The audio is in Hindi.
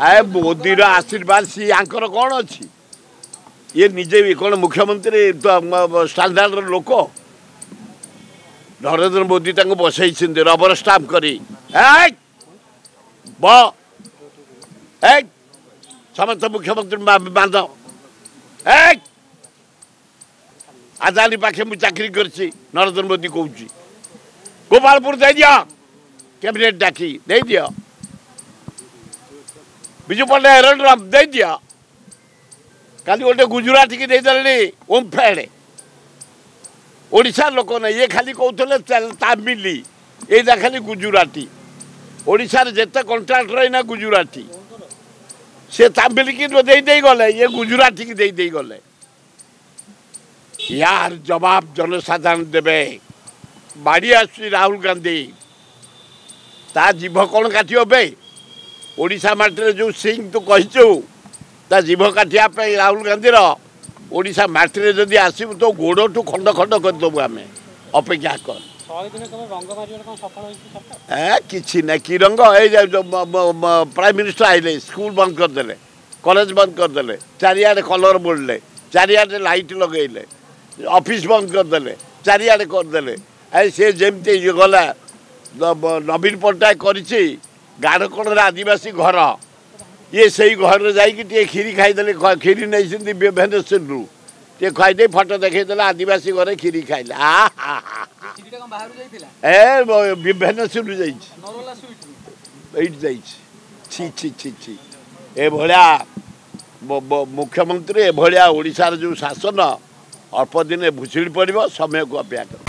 आए मोदी आशीर्वाद सी आंकर कौन अच्छी ये निजे भी कौन मुख्यमंत्री स्टैंडर्ड लोक नरेंद्र मोदी बसई रबर स्टाम्प करी समस्त मुख्यमंत्री बांध आदानी पाखे मुझे चाकरी करछि नरेंद्र मोदी कहूँ गोपालपुर दे दिया कैबिनेट डाकी दे दिया विजु पट्टनायक दे दिया खाली गोटे गुजराती की देदेले ओमफेड ओडिशा लोक ना ये खाली कहते तामिली ये खाली गुजराती ओडिशा जिते कंट्राक्ट रही गुजराती से तामिल की दे गले ये गुजराती की दे गले यार जवाब जनसाधारण देवे बाड़ी आस राहुल गांधी ता जीभ कौन काटियो बे ओडिशा माटी जो सिंह तू कहीचु ता जीभ काटिया राहुल गांधी ओडिशा माटी जदि आसबू तो गोड़ ठू खंड खंड करदेबू आम अपेक्षा कर कि ना कि रंग प्राइम मिनिस्टर आइले स्कूल बंद करदे कॉलेज बंद करदे चारियाडे कलर बोलले चारियाडे लाइट लगेले ऑफिस बंद करदे चारियाडे करदे आई से जमती गला नवीन पट्टनायक करिछि गाड़कोण आदिवासी घर ये सही घर जाइए खीरी खाईदे खीरी नहीं भुवनेश्वर टे खाईदे फटो देखा आदिवासी घर खीरी खाइले ए भुवनेश्वर छी ए भलिया मुख्यमंत्री ए भलिया ओडिशार जो शासन अल्प दिन भुशुड़ी पड़ो समय को अपेक्षा कर।